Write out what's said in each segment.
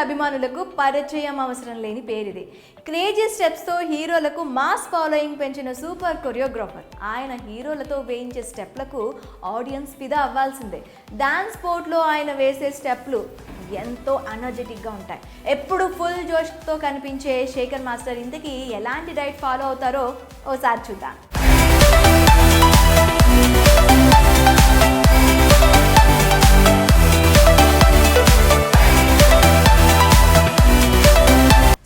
అభిమానులకు పరిచయం అవసరం లేని పేరిది. క్రేజీ స్టెప్స్తో హీరోలకు మాస్ ఫాలోయింగ్ పెంచిన సూపర్ కొరియోగ్రాఫర్. ఆయన హీరోలతో వేయించే స్టెప్లకు ఆడియన్స్ ఫిదా అవ్వాల్సిందే. డాన్స్ స్పోర్ట్లో ఆయన వేసే స్టెప్లు ఎంతో ఎనర్జెటిక్గా ఉంటాయి. ఎప్పుడు ఫుల్ జోష్తో కనిపించే శేఖర్ మాస్టర్ ఇంతకీ ఎలాంటి డైట్ ఫాలో అవుతారో ఓసారి చూద్దాం.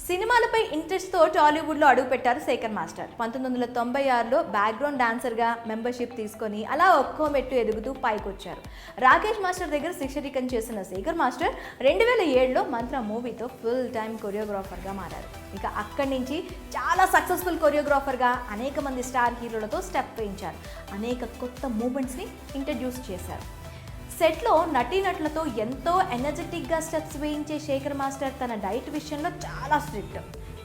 సినిమాలపై ఇంట్రెస్ట్తో టాలీవుడ్లో అడుగుపెట్టారు శేఖర్ మాస్టర్. 1996లో బ్యాక్గ్రౌండ్ డాన్సర్గా మెంబర్షిప్ తీసుకొని అలా ఒక్కో మెట్టు ఎదుగుతూ పైకొచ్చారు. రాకేష్ మాస్టర్ దగ్గర శిష్యరికం చేసిన శేఖర్ మాస్టర్ 2007లో మంత్ర మూవీతో ఫుల్ టైమ్ కొరియోగ్రాఫర్గా మారారు. ఇక అక్కడి నుంచి చాలా సక్సెస్ఫుల్ కొరియోగ్రాఫర్గా అనేక మంది స్టార్ హీరోలతో స్టెప్ వేయించారు. అనేక కొత్త మూమెంట్స్ని ఇంట్రడ్యూస్ చేశారు. సెట్లో నటీనటులతో ఎంతో ఎనర్జెటిక్గా స్టెప్స్ వేయించే శేఖర్ మాస్టర్ తన డైట్ విషయంలో చాలా స్ట్రిక్ట్.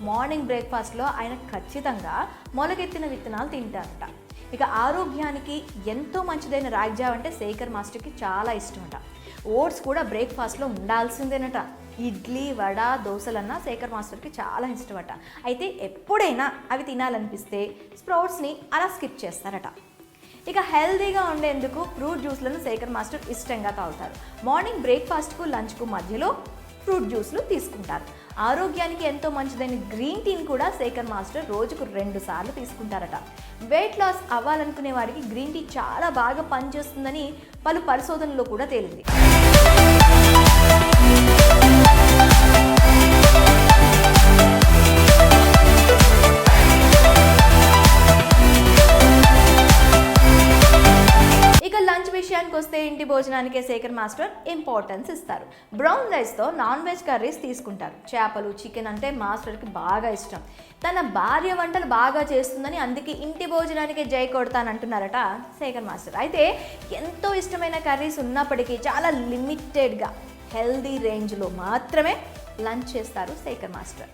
మార్నింగ్ బ్రేక్ఫాస్ట్లో ఆయన ఖచ్చితంగా మొలకెత్తిన విత్తనాలు తింటారట. ఇక ఆరోగ్యానికి ఎంతో మంచిదైన రాగి జావ అంటే శేఖర్ మాస్టర్కి చాలా ఇష్టమట. ఓట్స్ కూడా బ్రేక్ఫాస్ట్లో ఉండాల్సిందేనట. ఇడ్లీ, వడ, దోశలన్నా శేఖర్ మాస్టర్కి చాలా ఇష్టమట. అయితే ఎప్పుడైనా అవి తినాలనిపిస్తే స్ప్రౌట్స్ని అలా స్కిప్ చేస్తారట. ఇక హెల్తీగా ఉండేందుకు ఫ్రూట్ జ్యూస్లను శేఖర్ మాస్టర్ ఇష్టంగా తాగుతారు. మార్నింగ్ బ్రేక్ఫాస్ట్కు, లంచ్కు మధ్యలో ఫ్రూట్ జ్యూస్లు తీసుకుంటారు. ఆరోగ్యానికి ఎంతో మంచిదైన గ్రీన్ టీని కూడా శేఖర్ మాస్టర్ రోజుకు 2 సార్లు తీసుకుంటారట. వెయిట్ లాస్ అవ్వాలనుకునే వారికి గ్రీన్ టీ చాలా బాగా పనిచేస్తుందని పలు పరిశోధనలో కూడా తేలింది. వస్తే ఇంటి భోజనానికే శేఖర్ మాస్టర్ ఇంపార్టెన్స్ ఇస్తారు. బ్రౌన్ రైస్తో నాన్ వెజ్ కర్రీస్ తీసుకుంటారు. చేపలు, చికెన్ అంటే మాస్టర్కి బాగా ఇష్టం. తన భార్య వంటలు బాగా చేస్తుందని అందుకే ఇంటి భోజనానికే జై కొడతానంటున్నారట శేఖర్ మాస్టర్. అయితే ఎంతో ఇష్టమైన కర్రీస్ ఉన్నప్పటికీ చాలా లిమిటెడ్గా హెల్దీ రేంజ్లో మాత్రమే లంచ్ చేస్తారు శేఖర్ మాస్టర్.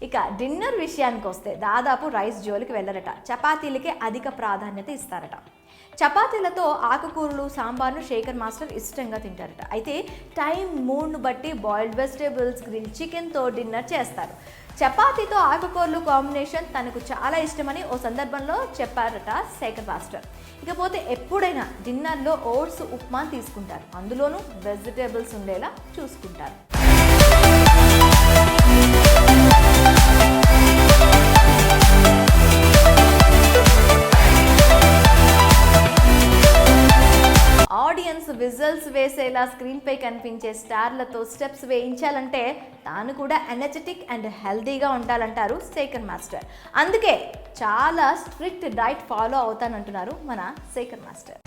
ఇక డిన్నర్ విషయానికి వస్తే దాదాపు రైస్ జోలికి వెళ్ళరట. చపాతీలకే అధిక ప్రాధాన్యత ఇస్తారట. చపాతీలతో ఆకుకూరలు, సాంబార్ను శేఖర్ మాస్టర్ ఇష్టంగా తింటారట. అయితే టైం, మూడ్ను బట్టి బాయిల్డ్ వెజిటేబుల్స్, గ్రిల్ చికెన్తో డిన్నర్ చేస్తారు. చపాతీతో ఆకుకూరలు కాంబినేషన్ తనకు చాలా ఇష్టమని ఓ సందర్భంలో చెప్పారట శేఖర్ మాస్టర్. ఇకపోతే ఎప్పుడైనా డిన్నర్లో ఓట్స్, ఉప్మా తీసుకుంటారు. అందులోనూ వెజిటేబుల్స్ ఉండేలా చూసుకుంటారు. ఆడియన్స్ విజల్స్ వేసేలా స్క్రీన్పై కనిపించే స్టార్లతో స్టెప్స్ వేయించాలంటే తాను కూడా ఎనర్జెటిక్ అండ్ హెల్తీగా ఉండాలంటారు శేఖర్ మాస్టర్. అందుకే చాలా స్ట్రిక్ట్ డైట్ ఫాలో అవుతానంటున్నారు మన శేఖర్ మాస్టర్.